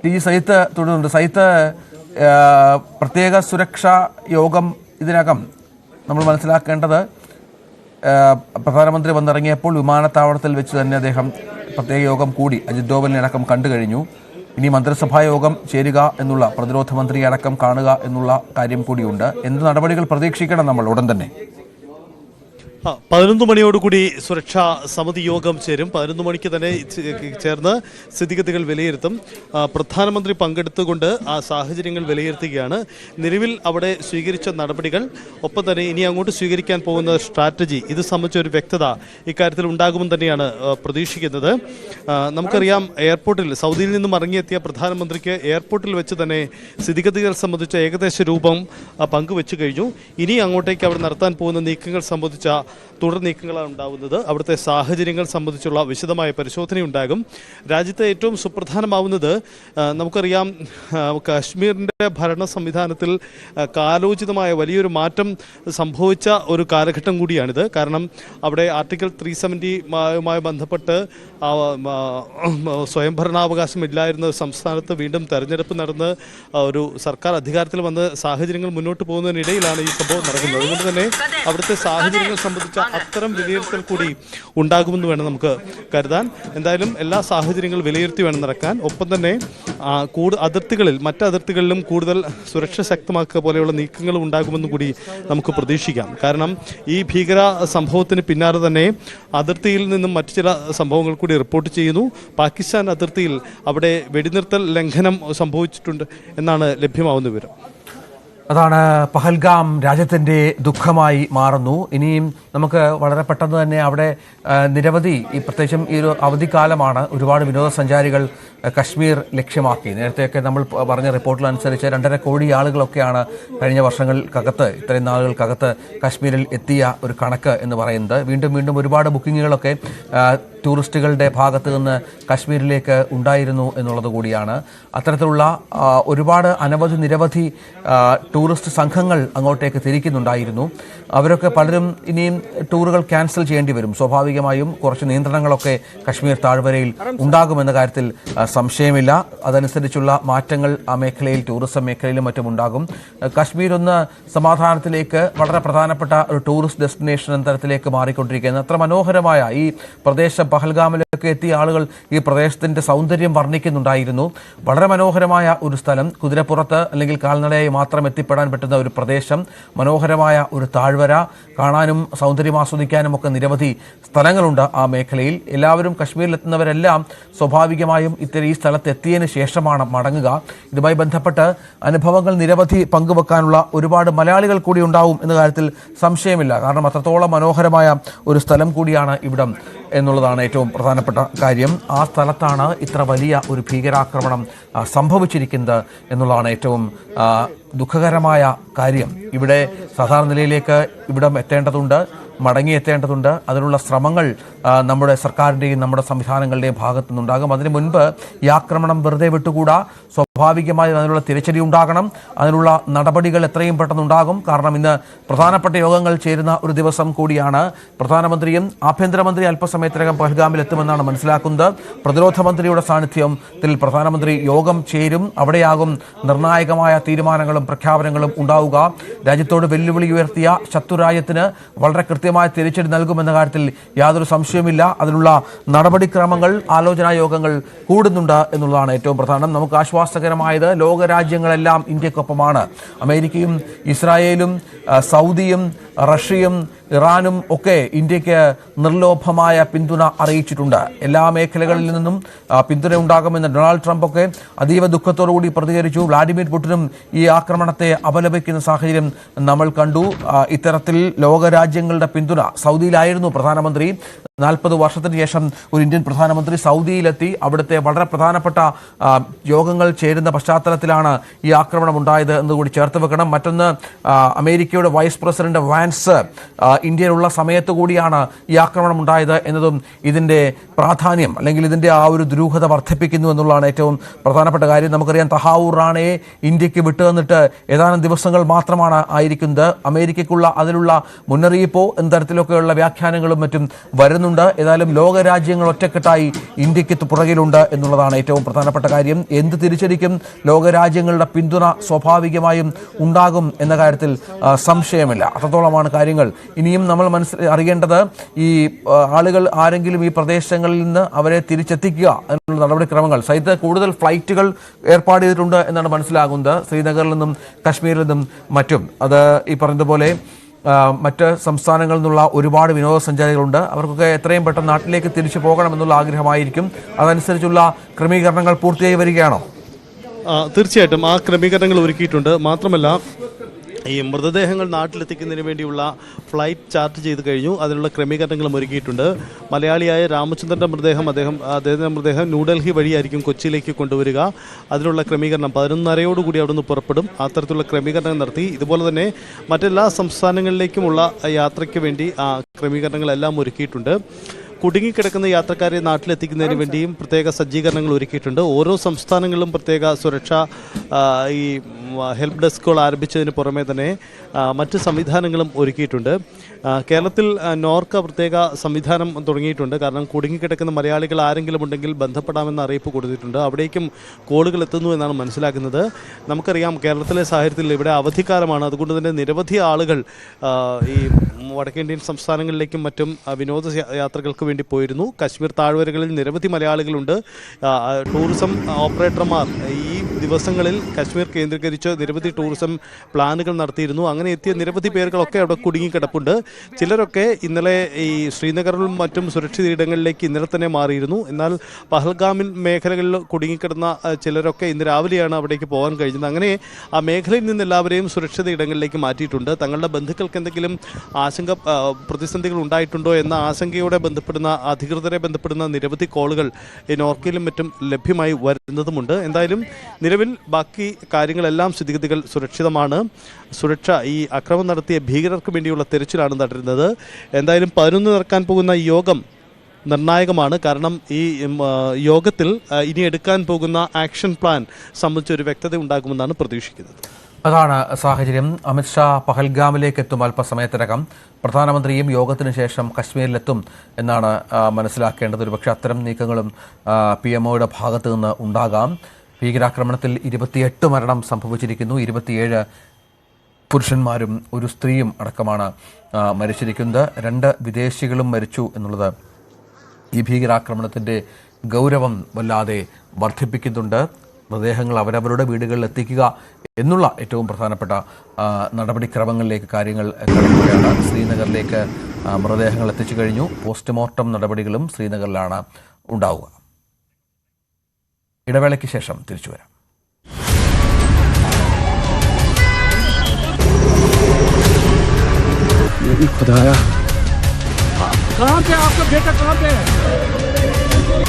T G സൈത്ത് തുടരുന്നുണ്ട്. സൈത്ത്, പ്രത്യേക സുരക്ഷാ യോഗം ഇതിനകം നമ്മൾ മനസ്സിലാക്കേണ്ടത് പ്രധാനമന്ത്രി വന്നിറങ്ങിയപ്പോൾ വിമാനത്താവളത്തിൽ വെച്ച് തന്നെ അദ്ദേഹം പ്രത്യേക യോഗം കൂടി അജിത് ഡോവലിനെ അടക്കം കണ്ടു കഴിഞ്ഞു. ഇനി മന്ത്രിസഭാ യോഗം ചേരുക എന്നുള്ള, പ്രതിരോധ മന്ത്രി അടക്കം കാണുക എന്നുള്ള കാര്യം കൂടിയുണ്ട്. എന്ത് നടപടികൾ പ്രതീക്ഷിക്കണം നമ്മൾ ഉടൻ തന്നെ? 11 മണിയോടുകൂടി സുരക്ഷാ സമിതി യോഗം ചേരും. 11 മണിക്ക് തന്നെ ചേർന്ന് സ്ഥിതിഗതികൾ വിലയിരുത്തും. പ്രധാനമന്ത്രി പങ്കെടുത്തുകൊണ്ട് ആ സാഹചര്യങ്ങൾ വിലയിരുത്തുകയാണ്. നിലവിൽ അവിടെ സ്വീകരിച്ച നടപടികൾ, ഒപ്പം തന്നെ ഇനി അങ്ങോട്ട് സ്വീകരിക്കാൻ പോകുന്ന സ്ട്രാറ്റജി, ഇത് സംബന്ധിച്ചൊരു വ്യക്തത ഇക്കാര്യത്തിൽ ഉണ്ടാകുമെന്ന് തന്നെയാണ് പ്രതീക്ഷിക്കുന്നത്. നമുക്കറിയാം, എയർപോർട്ടിൽ സൗദിയിൽ നിന്നും ഇറങ്ങിയെത്തിയ പ്രധാനമന്ത്രിക്ക് എയർപോർട്ടിൽ വെച്ച് തന്നെ സ്ഥിതിഗതികൾ സംബന്ധിച്ച ഏകദേശ രൂപം പങ്കുവെച്ചു കഴിഞ്ഞു. ഇനി അങ്ങോട്ടേക്ക് അവിടെ നടത്താൻ പോകുന്ന നീക്കങ്ങൾ സംബന്ധിച്ച തുടർ നീക്കങ്ങളാണ് ഉണ്ടാവുന്നത്. അവിടുത്തെ സാഹചര്യങ്ങൾ സംബന്ധിച്ചുള്ള വിശദമായ പരിശോധനയുണ്ടാകും. രാജ്യത്തെ ഏറ്റവും സുപ്രധാനമാവുന്നത്, നമുക്കറിയാം, കാശ്മീരിൻ്റെ ഭരണ സംവിധാനത്തിൽ കാലോചിതമായ വലിയൊരു മാറ്റം സംഭവിച്ച ഒരു കാലഘട്ടം കൂടിയാണിത്. കാരണം അവിടെ ആർട്ടിക്കിൾ 370 ബന്ധപ്പെട്ട് സ്വയംഭരണാവകാശം ഇല്ലായിരുന്ന സംസ്ഥാനത്ത് വീണ്ടും തെരഞ്ഞെടുപ്പ് നടന്ന് ഒരു സർക്കാർ അധികാരത്തിൽ വന്ന് സാഹചര്യങ്ങൾ മുന്നോട്ട് പോകുന്നതിനിടയിലാണ് ഈ സംഭവം നടക്കുന്നത്. അതുകൊണ്ട് തന്നെ അവിടുത്തെ സാഹചര്യങ്ങൾ സംബന്ധിച്ച അത്തരം വിലയിരുത്തൽ കൂടി ഉണ്ടാകുമെന്ന് വേണം നമുക്ക് കരുതാൻ. എന്തായാലും എല്ലാ സാഹചര്യങ്ങളും വിലയിരുത്തി വേണം നടക്കാൻ. ഒപ്പം തന്നെ മറ്റ് അതിർത്തികളിലും കൂടുതൽ സുരക്ഷ ശക്തമാക്കുക പോലെയുള്ള നീക്കങ്ങളും ഉണ്ടാകുമെന്ന് കൂടി നമുക്ക് പ്രതീക്ഷിക്കാം. കാരണം ഈ ഭീകര സംഭവത്തിന് പിന്നാലെ തന്നെ അതിർത്തിയിൽ നിന്നും മറ്റു ചില സംഭവങ്ങൾ കൂടി റിപ്പോർട്ട് ചെയ്യുന്നു. പാകിസ്ഥാൻ അതിർത്തിയിൽ അവിടെ വെടിനിർത്തൽ ലംഘനം സംഭവിച്ചിട്ടുണ്ട് എന്നാണ് ലഭ്യമാവുന്ന വിവരം. അതാണ് പഹൽഗാം രാജ്യത്തിൻ്റെ ദുഃഖമായി മാറുന്നു. ഇനിയും നമുക്ക് വളരെ പെട്ടെന്ന് തന്നെ അവിടെ നിരവധി, പ്രത്യേകിച്ചും ഈ ഒരു അവധിക്കാലമാണ്, ഒരുപാട് വിനോദസഞ്ചാരികൾ കശ്മീർ ലക്ഷ്യമാക്കി. നേരത്തെയൊക്കെ നമ്മൾ പറഞ്ഞ റിപ്പോർട്ടിലനുസരിച്ച് 2.5 കോടി ആളുകളൊക്കെയാണ് കഴിഞ്ഞ വർഷങ്ങൾക്കകത്ത്, ഇത്രയും നാളുകൾക്കകത്ത് കശ്മീരിൽ എത്തിയ ഒരു കണക്ക് എന്ന് പറയുന്നത്. വീണ്ടും ഒരുപാട് ബുക്കിങ്ങുകളൊക്കെ ടൂറിസ്റ്റുകളുടെ ഭാഗത്ത് നിന്ന് കശ്മീരിലേക്ക് ഉണ്ടായിരുന്നു എന്നുള്ളത് കൂടിയാണ്. അത്തരത്തിലുള്ള നിരവധി ടൂറിസ്റ്റ് സംഘങ്ങൾ അങ്ങോട്ടേക്ക് തിരിക്കുന്നുണ്ടായിരുന്നു. അവരൊക്കെ പലരും ഇനിയും ടൂറുകൾ ക്യാൻസൽ ചെയ്യേണ്ടി വരും. സ്വാഭാവികമായും കുറച്ച് നിയന്ത്രണങ്ങളൊക്കെ കശ്മീർ താഴ്വരയിൽ ഉണ്ടാകുമെന്ന കാര്യത്തിൽ സംശയമില്ല. അതനുസരിച്ചുള്ള മാറ്റങ്ങൾ ആ മേഖലയിൽ, ടൂറിസം മേഖലയിലും മറ്റും ഉണ്ടാകും. കശ്മീർ ഒന്ന് സമാധാനത്തിലേക്ക്, വളരെ പ്രധാനപ്പെട്ട ഒരു ടൂറിസ്റ്റ് ഡെസ്റ്റിനേഷൻ എന്ന തരത്തിലേക്ക് മാറിക്കൊണ്ടിരിക്കുന്നത്. അത്ര മനോഹരമായ ഈ പ്രദേശം, പഹൽഗാമിലൊക്കെ എത്തിയ ആളുകൾ ഈ പ്രദേശത്തിൻ്റെ സൗന്ദര്യം വർണ്ണിക്കുന്നുണ്ടായിരുന്നു. വളരെ മനോഹരമായ ഒരു സ്ഥലം, കുതിരപ്പുറത്ത് അല്ലെങ്കിൽ കാൽനടയായി മാത്രം എത്തിപ്പെടാൻ പറ്റുന്ന ഒരു പ്രദേശം, മനോഹരമായ ഒരു താഴ്വര, കാണാനും സൗന്ദര്യം ആസ്വദിക്കാനും ഒക്കെ നിരവധി സ്ഥലങ്ങളുണ്ട് ആ മേഖലയിൽ. എല്ലാവരും കശ്മീരിലെത്തുന്നവരെല്ലാം സ്വാഭാവികമായും ഈ സ്ഥലത്ത് എത്തിയതിന് ശേഷമാണ് മടങ്ങുക. ഇതുമായി ബന്ധപ്പെട്ട് അനുഭവങ്ങൾ നിരവധി പങ്കുവെക്കാനുള്ള ഒരുപാട് മലയാളികൾ കൂടി ഉണ്ടാവും എന്ന കാര്യത്തിൽ സംശയമില്ല. കാരണം അത്രത്തോളം മനോഹരമായ ഒരു സ്ഥലം കൂടിയാണ് ഇവിടം എന്നുള്ളതാണ് ഏറ്റവും പ്രധാനപ്പെട്ട കാര്യം. ആ സ്ഥലത്താണ് ഇത്ര വലിയ ഒരു ഭീകരാക്രമണം സംഭവിച്ചിരിക്കുന്നത് എന്നുള്ളതാണ് ഏറ്റവും ദുഃഖകരമായ കാര്യം. ഇവിടെ സാധാരണ നിലയിലേക്ക് ഇവിടം എത്തേണ്ടതുണ്ട്, മടങ്ങിയെത്തേണ്ടതുണ്ട്. അതിനുള്ള ശ്രമങ്ങൾ നമ്മുടെ സർക്കാരിൻ്റെയും നമ്മുടെ സംവിധാനങ്ങളുടെയും ഭാഗത്തു നിന്നുണ്ടാകും. അതിനു മുൻപ് ഈ ആക്രമണം വെറുതെ വിട്ടുകൂടാ. സ്വാഭാവികമായും അതിനുള്ള തിരിച്ചടി ഉണ്ടാകണം. അതിനുള്ള നടപടികൾ എത്രയും പെട്ടെന്നുണ്ടാകും. കാരണം ഇന്ന് പ്രധാനപ്പെട്ട യോഗങ്ങൾ ചേരുന്ന ഒരു ദിവസം കൂടിയാണ്. പ്രധാനമന്ത്രിയും ആഭ്യന്തരമന്ത്രി അല്പസമയത്തിനകം പഹൽഗാമിൽ എത്തുമെന്നാണ് മനസ്സിലാക്കുന്നത്. പ്രതിരോധ മന്ത്രിയുടെ സാന്നിധ്യത്തിൽ പ്രധാനമന്ത്രി യോഗം ചേരും. അവിടെയാകും നിർണായകമായ തീരുമാനങ്ങളും പ്രഖ്യാപനങ്ങളും ഉണ്ടാവുക. രാജ്യത്തോട് വെല്ലുവിളി ഉയർത്തിയ ശത്രുരാജ്യത്തിന് വളരെ കൃത്യമായ തിരിച്ചടി നൽകുമെന്ന കാര്യത്തിൽ യാതൊരു സംശയവുമില്ല. അതിനുള്ള നടപടിക്രമങ്ങൾ, ആലോചനാ യോഗങ്ങൾ കൂടുന്നുണ്ട് എന്നുള്ളതാണ് ഏറ്റവും പ്രധാനം. നമുക്ക് ആശ്വാസകരമായത്, ലോകരാജ്യങ്ങളെല്ലാം ഇന്ത്യക്കൊപ്പമാണ്. അമേരിക്കയും ഇസ്രായേലും സൗദിയും റഷ്യയും ഇറാനും ഒക്കെ ഇന്ത്യക്ക് നിർലോഭമായ പിന്തുണ അറിയിച്ചിട്ടുണ്ട്. എല്ലാ മേഖലകളിൽ നിന്നും പിന്തുണ ഉണ്ടാകുമെന്ന് ഡൊണാൾഡ് ട്രംപ് ഒക്കെ അതീവ ദുഃഖത്തോടുകൂടി പ്രതികരിച്ചു. വ്ളാഡിമിർ പുടിനും ഈ ആക്രമണത്തെ അപലപിക്കുന്ന സാഹചര്യം നമ്മൾ കണ്ടു. ഇത്തരത്തിൽ ലോകരാജ്യങ്ങളുടെ പിന്തുണ, സൗദിയിലായിരുന്നു പ്രധാനമന്ത്രി, 40 വർഷത്തിന് ശേഷം ഒരു ഇന്ത്യൻ പ്രധാനമന്ത്രി സൗദിയിലെത്തി. അവിടുത്തെ വളരെ പ്രധാനപ്പെട്ട യോഗങ്ങൾ ചേരുന്ന പശ്ചാത്തലത്തിലാണ് ഈ ആക്രമണം ഉണ്ടായത് എന്നുകൂടി ചേർത്ത് വെക്കണം. മറ്റൊന്ന്, അമേരിക്കയുടെ വൈസ് പ്രസിഡന്റ് വാൻസ് ഇന്ത്യയിലുള്ള സമയത്ത് കൂടിയാണ് ഈ ആക്രമണം ഉണ്ടായത് എന്നതും ഇതിൻ്റെ പ്രാധാന്യം, അല്ലെങ്കിൽ ഇതിൻ്റെ ആ ഒരു ദുരൂഹത വർദ്ധിപ്പിക്കുന്നു എന്നുള്ളതാണ് ഏറ്റവും പ്രധാനപ്പെട്ട കാര്യം. നമുക്കറിയാം, തഹാവൂർ റാണയെ ഇന്ത്യക്ക് വിട്ടുതന്നിട്ട് ഏതാനും ദിവസങ്ങൾ മാത്രമാണ് ആയിരിക്കുന്നത്. അമേരിക്കയ്ക്കുള്ള അതിലുള്ള മുന്നറിയിപ്പോ എന്ന തരത്തിലൊക്കെയുള്ള വ്യാഖ്യാനങ്ങളും മറ്റും വരുന്നുണ്ട്. ചെയ്യാനുണ്ട്. ഏതായാലും ലോകരാജ്യങ്ങൾ ഒറ്റക്കെട്ടായി ഇന്ത്യക്ക് പുറകിലുണ്ട് എന്നുള്ളതാണ് ഏറ്റവും പ്രധാനപ്പെട്ട കാര്യം. എന്ത് തിരിച്ചടിക്കും ലോകരാജ്യങ്ങളുടെ പിന്തുണ സ്വാഭാവികമായും ഉണ്ടാകും എന്ന കാര്യത്തിൽ സംശയമില്ല. അത്രത്തോളമാണ് കാര്യങ്ങൾ. ഇനിയും നമ്മൾ അറിയേണ്ടത് ഈ ആളുകൾ ആരെങ്കിലും ഈ പ്രദേശങ്ങളിൽ നിന്ന് അവരെ തിരിച്ചെത്തിക്കുക എന്നുള്ള നടപടിക്രമങ്ങൾ. സൈത്ത് കൂടുതൽ ഫ്ലൈറ്റുകൾ ഏർപ്പാട് ചെയ്തിട്ടുണ്ട് എന്നാണ് മനസ്സിലാകുന്നത്, ശ്രീനഗറിൽ നിന്നും കശ്മീരിൽ നിന്നും മറ്റും. അത് ഈ പറഞ്ഞതുപോലെ മറ്റ് സംസ്ഥാനങ്ങളിൽ നിന്നുള്ള ഒരുപാട് വിനോദസഞ്ചാരികളുണ്ട്. അവർക്കൊക്കെ എത്രയും പെട്ടെന്ന് നാട്ടിലേക്ക് തിരിച്ചു പോകണമെന്നുള്ള ആഗ്രഹമായിരിക്കും. അതനുസരിച്ചുള്ള ക്രമീകരണങ്ങൾ പൂർത്തിയായി വരികയാണോ? തീർച്ചയായിട്ടും ആ ക്രമീകരണങ്ങൾ ഒരുക്കിയിട്ടുണ്ട്. മാത്രമല്ല ഈ മൃതദേഹങ്ങൾ നാട്ടിലെത്തിക്കുന്നതിന് വേണ്ടിയുള്ള ഫ്ലൈറ്റ് ചാർട്ട് ചെയ്ത് കഴിഞ്ഞു. അതിനുള്ള ക്രമീകരണങ്ങളും ഒരുക്കിയിട്ടുണ്ട്. മലയാളിയായ രാമചന്ദ്രൻ്റെ അദ്ദേഹത്തിൻ്റെ മൃതദേഹം ന്യൂഡൽഹി വഴിയായിരിക്കും കൊച്ചിയിലേക്ക് കൊണ്ടുവരിക. അതിനുള്ള ക്രമീകരണം 11:30 അവിടെ നിന്ന് പുറപ്പെടും. അത്തരത്തിലുള്ള ക്രമീകരണങ്ങൾ നടത്തി. ഇതുപോലെ തന്നെ മറ്റെല്ലാ സംസ്ഥാനങ്ങളിലേക്കുമുള്ള യാത്രയ്ക്ക് വേണ്ടി ആ ക്രമീകരണങ്ങളെല്ലാം ഒരുക്കിയിട്ടുണ്ട്. കുടുങ്ങിക്കിടക്കുന്ന യാത്രക്കാരെ നാട്ടിലെത്തിക്കുന്നതിന് വേണ്ടിയും പ്രത്യേക സജ്ജീകരണങ്ങൾ ഒരുക്കിയിട്ടുണ്ട്. ഓരോ സംസ്ഥാനങ്ങളിലും പ്രത്യേക സുരക്ഷ ഈ ഹെൽപ്പ് ഡെസ്കുകൾ ആരംഭിച്ചതിന് പുറമെ തന്നെ മറ്റ് സംവിധാനങ്ങളും ഒരുക്കിയിട്ടുണ്ട്. കേരളത്തിൽ നോർക്ക പ്രത്യേക സംവിധാനം തുടങ്ങിയിട്ടുണ്ട്. കാരണം കുടുങ്ങിക്കിടക്കുന്ന മലയാളികൾ ആരെങ്കിലും ഉണ്ടെങ്കിൽ ബന്ധപ്പെടാമെന്ന അറിയിപ്പ് കൊടുത്തിട്ടുണ്ട്. അവിടേക്കും കോളുകൾ എത്തുന്നു എന്നാണ് മനസ്സിലാക്കുന്നത്. നമുക്കറിയാം കേരളത്തിലെ സാഹചര്യത്തിൽ ഇവിടെ അവധിക്കാലമാണ്. അതുകൊണ്ട് തന്നെ നിരവധി ആളുകൾ ഈ വടക്കേന്ത്യൻ സംസ്ഥാനങ്ങളിലേക്കും മറ്റും വിനോദ യാത്രകൾക്ക് വേണ്ടി പോയിരുന്നു. കശ്മീർ താഴ്വരകളിൽ നിരവധി മലയാളികളുണ്ട്. ടൂറിസം ഓപ്പറേറ്റർമാർ ഈ ദിവസങ്ങളിൽ കശ്മീർ കേന്ദ്രീകരിച്ച് നിരവധി ടൂറിസം പ്ലാനുകൾ നടത്തിയിരുന്നു. അങ്ങനെ എത്തിയ നിരവധി പേരുകളൊക്കെ അവിടെ കുടുങ്ങിക്കിടപ്പുണ്ട്. ചിലരൊക്കെ ഇന്നലെ ഈ ശ്രീനഗറിലും മറ്റും സുരക്ഷിത ഇടങ്ങളിലേക്ക് ഇന്നലെ തന്നെ മാറിയിരുന്നു. എന്നാൽ പഹൽഗാമിൽ മേഖലകളിൽ കുടുങ്ങിക്കിടന്ന ചിലരൊക്കെ ഇന്ന് രാവിലെയാണ് അവിടേക്ക് പോകാൻ കഴിഞ്ഞത്. അങ്ങനെ ആ മേഖലയിൽ നിന്ന് എല്ലാവരെയും സുരക്ഷിത ഇടങ്ങളിലേക്ക് മാറ്റിയിട്ടുണ്ട്. തങ്ങളുടെ ബന്ധുക്കൾക്ക് എന്തെങ്കിലും പ്രതിസന്ധികൾ ഉണ്ടായിട്ടുണ്ടോ എന്ന ആശങ്കയോടെ അധികൃതരെ ബന്ധപ്പെടുന്ന നിരവധി കോളുകൾ ഈ നോർക്കയിലും മറ്റും ലഭ്യമായി വരുന്നതുമുണ്ട്. എന്തായാലും നിലവിൽ ബാക്കി കാര്യങ്ങളെല്ലാം സ്ഥിതിഗതികൾ സുരക്ഷിതമാണ്. ഈ അക്രമം നടത്തിയ ഭീകരർക്ക് വേണ്ടിയുള്ള തെരച്ചിലാണ് നടത്തുന്നത്. എന്തായാലും 11 നടക്കാൻ പോകുന്ന യോഗം നിർണായകമാണ്. കാരണം ഈ യോഗത്തിൽ ഇനി എടുക്കാൻ പോകുന്ന ആക്ഷൻ പ്ലാൻ സംബന്ധിച്ച് ഒരു വ്യക്തത ഉണ്ടാകുമെന്നാണ് പ്രതീക്ഷിക്കുന്നത്. അതാണ് സാഹചര്യം. അമിത്ഷാ പഹൽഗാമിലേക്ക് എത്തും അല്പസമയത്തിനകം. പ്രധാനമന്ത്രിയും യോഗത്തിന് ശേഷം കശ്മീരിലെത്തും എന്നാണ് മനസ്സിലാക്കേണ്ടത്. ഒരുപക്ഷെ അത്തരം നീക്കങ്ങളും PMOയുടെ ഭാഗത്തു നിന്ന് ഉണ്ടാകാം. ഭീകരാക്രമണത്തിൽ 28 മരണം സംഭവിച്ചിരിക്കുന്നു. 27 പുരുഷന്മാരും ഒരു സ്ത്രീയും അടക്കമാണ് മരിച്ചിരിക്കുന്നത്. 2 വിദേശികളും മരിച്ചു എന്നുള്ളത് ഈ ഭീകരാക്രമണത്തിൻ്റെ ഗൗരവം വല്ലാതെ വർദ്ധിപ്പിക്കുന്നുണ്ട്. മൃതദേഹങ്ങൾ അവരവരുടെ വീടുകളിൽ എത്തിക്കുക എന്നുള്ള ഏറ്റവും പ്രധാനപ്പെട്ട നടപടിക്രമങ്ങളിലേക്ക് കാര്യങ്ങൾ കടക്കുകയാണ്. ശ്രീനഗറിലേക്ക് മൃതദേഹങ്ങൾ എത്തിച്ചു കഴിഞ്ഞു. പോസ്റ്റ്മോർട്ടം നടപടികളും ശ്രീനഗറിലാണ് ഉണ്ടാവുക. ഇടവേളയ്ക്ക് ശേഷം തിരിച്ചു വരാം. खुदाया कहाँ पे आपका बेटा कहाँ पे है?